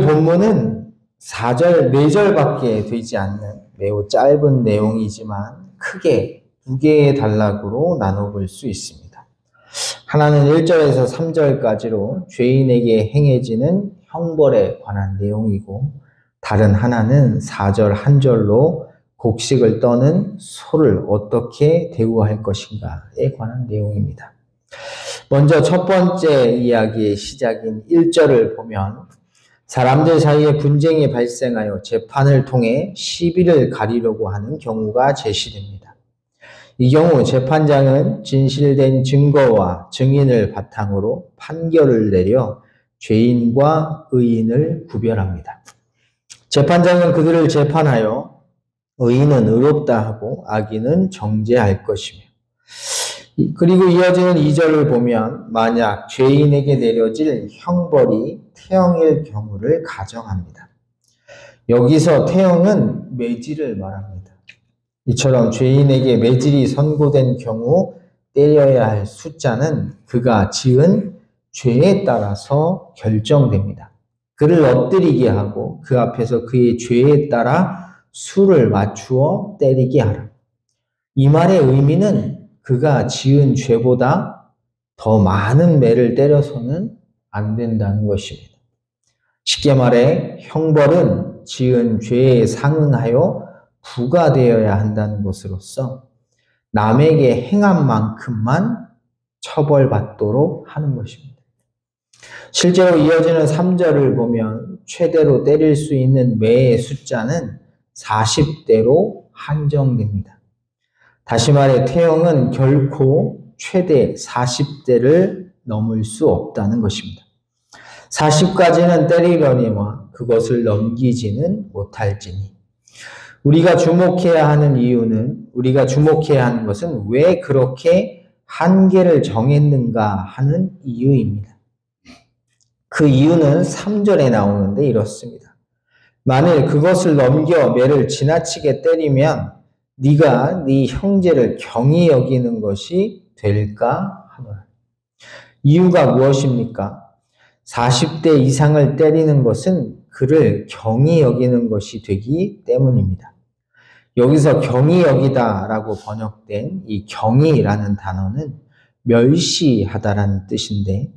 본문은 4절, 4절밖에 되지 않는 매우 짧은 내용이지만 크게 두 개의 단락으로 나눠볼 수 있습니다. 하나는 1절에서 3절까지로 죄인에게 행해지는 형벌에 관한 내용이고, 다른 하나는 4절 한 절로 곡식을 떠는 소를 어떻게 대우할 것인가에 관한 내용입니다. 먼저 첫 번째 이야기의 시작인 1절을 보면 사람들 사이에 분쟁이 발생하여 재판을 통해 시비를 가리려고 하는 경우가 제시됩니다. 이 경우 재판장은 진실된 증거와 증인을 바탕으로 판결을 내려 죄인과 의인을 구별합니다. 재판장은 그들을 재판하여 의인은 의롭다 하고 악인은 정죄할 것이며, 그리고 이어지는 2절을 보면 만약 죄인에게 내려질 형벌이 태형일 경우를 가정합니다. 여기서 태형은 매질을 말합니다. 이처럼 죄인에게 매질이 선고된 경우 때려야 할 숫자는 그가 지은 죄에 따라서 결정됩니다. 그를 엎드리게 하고 그 앞에서 그의 죄에 따라 수를 맞추어 때리게 하라. 이 말의 의미는 그가 지은 죄보다 더 많은 매를 때려서는 안 된다는 것입니다. 쉽게 말해 형벌은 지은 죄에 상응하여 부과되어야 한다는 것으로서 남에게 행한 만큼만 처벌받도록 하는 것입니다. 실제로 이어지는 3절을 보면 최대로 때릴 수 있는 매의 숫자는 40대로 한정됩니다. 다시 말해 태형은 결코 최대 40대를 넘을 수 없다는 것입니다. 40까지는 때리려니와 그것을 넘기지는 못할지니. 우리가 주목해야 하는 것은 왜 그렇게 한계를 정했는가 하는 이유입니다. 그 이유는 3절에 나오는데 이렇습니다. 만일 그것을 넘겨 매를 지나치게 때리면 네가 네 형제를 경히 여기는 것이 될까 하노라. 이유가 무엇입니까? 40대 이상을 때리는 것은 그를 경히 여기는 것이 되기 때문입니다. 여기서 경히 여기다라고 번역된 이 경히라는 단어는 멸시하다라는 뜻인데,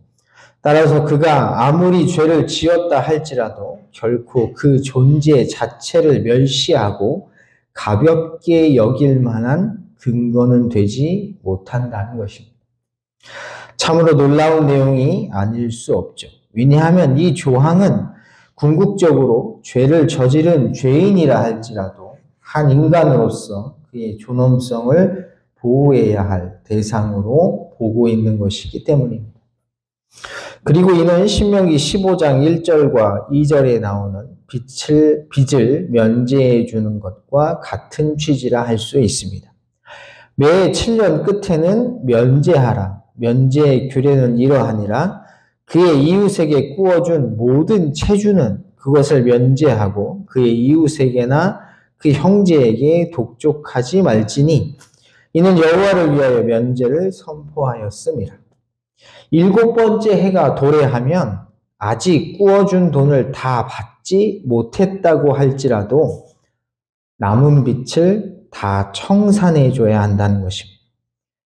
따라서 그가 아무리 죄를 지었다 할지라도 결코 그 존재 자체를 멸시하고 가볍게 여길 만한 근거는 되지 못한다는 것입니다. 참으로 놀라운 내용이 아닐 수 없죠. 왜냐하면 이 조항은 궁극적으로 죄를 저지른 죄인이라 할지라도 한 인간으로서 그의 존엄성을 보호해야 할 대상으로 보고 있는 것이기 때문입니다. 그리고 이는 신명기 15장 1절과 2절에 나오는 빚을 면제해 주는 것과 같은 취지라 할 수 있습니다. 매 7년 끝에는 면제하라. 면제의 규례는 이러하니라. 그의 이웃에게 꾸어준 모든 체주는 그것을 면제하고 그의 이웃에게나 그 형제에게 독촉하지 말지니 이는 여호와를 위하여 면제를 선포하였음이라. 7번째 해가 도래하면 아직 꾸어준 돈을 다 받지 못했다고 할지라도 남은 빚을 다 청산해 줘야 한다는 것입니다.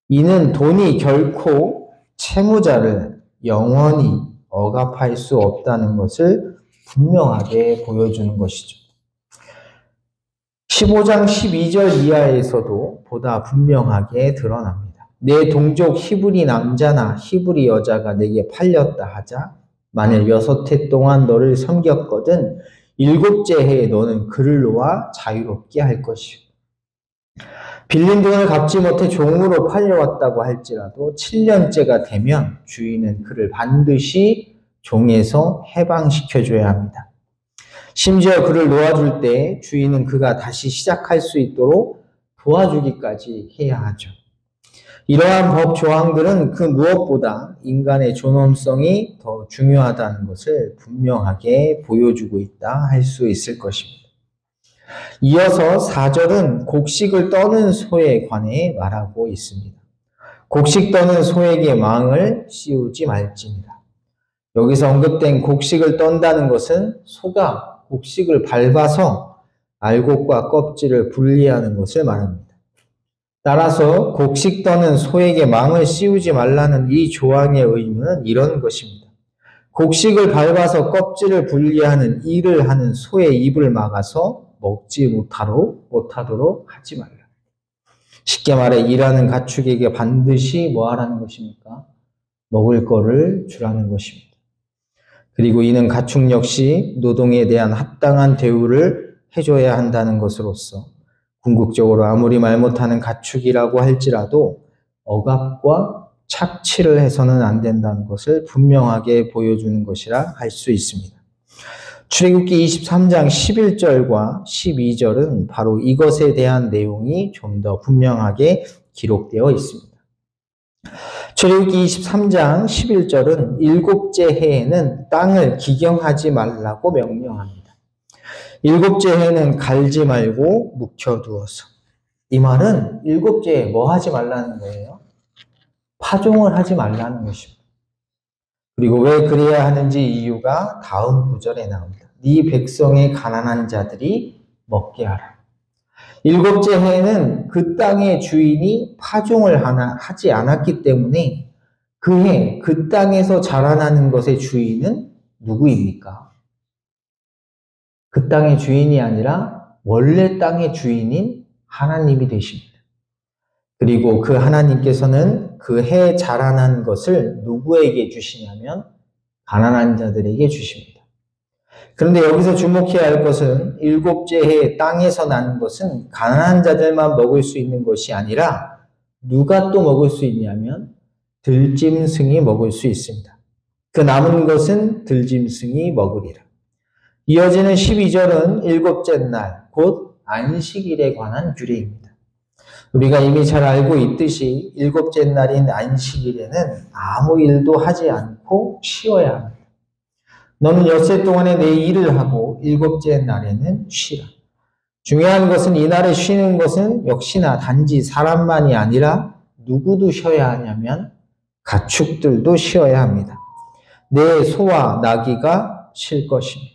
이는 돈이 결코 채무자를 영원히 억압할 수 없다는 것을 분명하게 보여주는 것이죠. 15장 12절 이하에서도 보다 분명하게 드러납니다. 내 동족 히브리 남자나 히브리 여자가 내게 팔렸다 하자 만일 6해 동안 너를 섬겼거든 7째 해에 너는 그를 놓아 자유롭게 할 것이요. 빌린 돈을 갚지 못해 종으로 팔려왔다고 할지라도 7년째가 되면 주인은 그를 반드시 종에서 해방시켜줘야 합니다. 심지어 그를 놓아줄 때 주인은 그가 다시 시작할 수 있도록 도와주기까지 해야 하죠. 이러한 법 조항들은 그 무엇보다 인간의 존엄성이 더 중요하다는 것을 분명하게 보여주고 있다 할 수 있을 것입니다. 이어서 4절은 곡식을 떠는 소에 관해 말하고 있습니다. 곡식 떠는 소에게 망을 씌우지 말지니라. 여기서 언급된 곡식을 떤다는 것은 소가 곡식을 밟아서 알곡과 껍질을 분리하는 것을 말합니다. 따라서 곡식 떠는 소에게 망을 씌우지 말라는 이 조항의 의미는 이런 것입니다. 곡식을 밟아서 껍질을 분리하는 일을 하는 소의 입을 막아서 먹지 못하도록 하지 말라. 쉽게 말해 일하는 가축에게 반드시 뭐 하라는 것입니까? 먹을 거를 주라는 것입니다. 그리고 이는 가축 역시 노동에 대한 합당한 대우를 해줘야 한다는 것으로서 궁극적으로 아무리 말 못하는 가축이라고 할지라도 억압과 착취를 해서는 안 된다는 것을 분명하게 보여주는 것이라 할 수 있습니다. 출애굽기 23장 11절과 12절은 바로 이것에 대한 내용이 좀 더 분명하게 기록되어 있습니다. 출애굽기 23장 11절은 일곱째 해에는 땅을 기경하지 말라고 명령합니다. 일곱째 해는 갈지 말고 묵혀두어서. 이 말은 일곱째 해에 뭐 하지 말라는 거예요? 파종을 하지 말라는 것입니다. 그리고 왜 그래야 하는지 이유가 다음 구절에 나옵니다. 네 백성의 가난한 자들이 먹게 하라. 일곱째 해에는 그 땅의 주인이 파종을 하지 않았기 때문에 그 해, 그 땅에서 자라나는 것의 주인은 누구입니까? 그 땅의 주인이 아니라 원래 땅의 주인인 하나님이 되십니다. 그리고 그 하나님께서는 그 해 자라난 것을 누구에게 주시냐면 가난한 자들에게 주십니다. 그런데 여기서 주목해야 할 것은 일곱째 해 땅에서 나는 것은 가난한 자들만 먹을 수 있는 것이 아니라 누가 또 먹을 수 있냐면 들짐승이 먹을 수 있습니다. 그 남은 것은 들짐승이 먹으리라. 이어지는 12절은 일곱째 날, 곧 안식일에 관한 규례입니다. 우리가 이미 잘 알고 있듯이 일곱째 날인 안식일에는 아무 일도 하지 않고 쉬어야 합니다. 너는 엿새 동안에 내 일을 하고 일곱째 날에는 쉬라. 중요한 것은 이날에 쉬는 것은 역시나 단지 사람만이 아니라 누구도 쉬어야 하냐면 가축들도 쉬어야 합니다. 내 소와 나귀가 쉴 것입니다.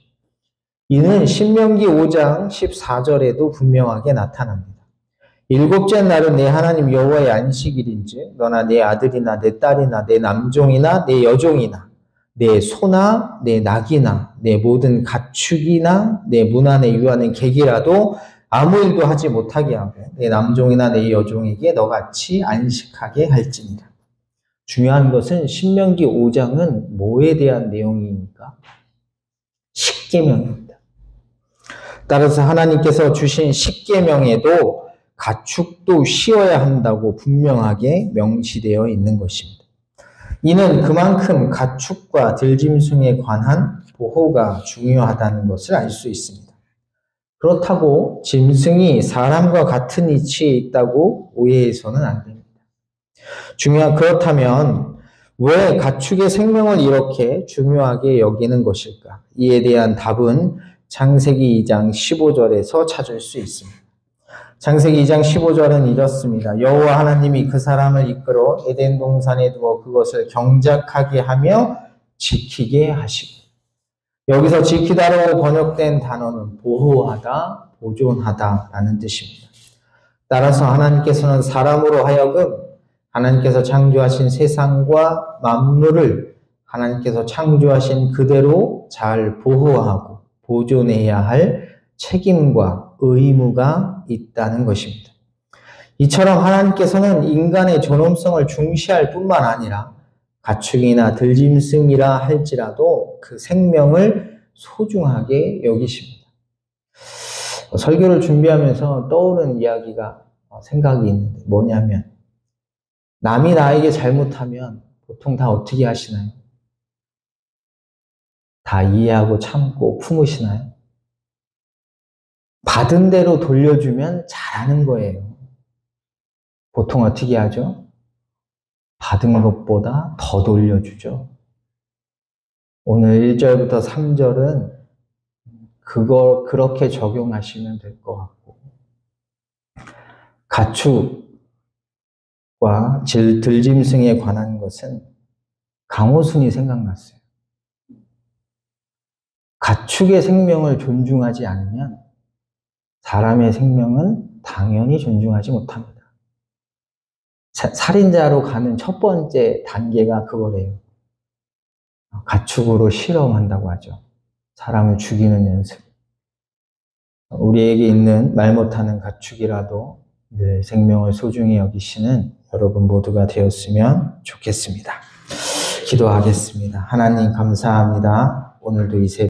이는 신명기 5장 14절에도 분명하게 나타납니다. 일곱째 날은 내 하나님 여호와의 안식일인즉 너나 내 아들이나 내 딸이나 내 남종이나 내 여종이나 내 소나 내 낙이나 내 모든 가축이나 내 문 안에 유하는 객이라도 아무 일도 하지 못하게 하고 내 남종이나 내 여종에게 너같이 안식하게 할지니라. 중요한 것은 신명기 5장은 뭐에 대한 내용입니까? 십계명입니다. 따라서 하나님께서 주신 십계명에도 가축도 쉬어야 한다고 분명하게 명시되어 있는 것입니다. 이는 그만큼 가축과 들짐승에 관한 보호가 중요하다는 것을 알 수 있습니다. 그렇다고 짐승이 사람과 같은 위치에 있다고 오해해서는 안 됩니다. 그렇다면 왜 가축의 생명을 이렇게 중요하게 여기는 것일까? 이에 대한 답은 창세기 2장 15절에서 찾을 수 있습니다. 창세기 2장 15절은 이렇습니다. 여호와 하나님이 그 사람을 이끌어 에덴 동산에 두어 그것을 경작하게 하며 지키게 하시고. 여기서 지키다라고 번역된 단어는 보호하다, 보존하다라는 뜻입니다. 따라서 하나님께서는 사람으로 하여금 하나님께서 창조하신 세상과 만물을 하나님께서 창조하신 그대로 잘 보호하고 보존해야 할 책임과 의무가 있다는 것입니다. 이처럼 하나님께서는 인간의 존엄성을 중시할 뿐만 아니라 가축이나 들짐승이라 할지라도 그 생명을 소중하게 여기십니다. 설교를 준비하면서 떠오른 생각이 있는데 뭐냐면 남이 나에게 잘못하면 보통 다 어떻게 하시나요? 다 이해하고 참고 품으시나요? 받은 대로 돌려주면 잘하는 거예요. 보통 어떻게 하죠? 받은 것보다 더 돌려주죠. 오늘 1절부터 3절은 그렇게 적용하시면 될 것 같고, 가축과 들짐승에 관한 것은 강호순이 생각났어요. 가축의 생명을 존중하지 않으면 사람의 생명은 당연히 존중하지 못합니다. 살인자로 가는 첫 번째 단계가 그거래요. 가축으로 실험한다고 하죠. 사람을 죽이는 연습. 우리에게 있는 말 못하는 가축이라도 늘 생명을 소중히 여기시는 여러분 모두가 되었으면 좋겠습니다. 기도하겠습니다. 하나님 감사합니다. 오늘도 이 새벽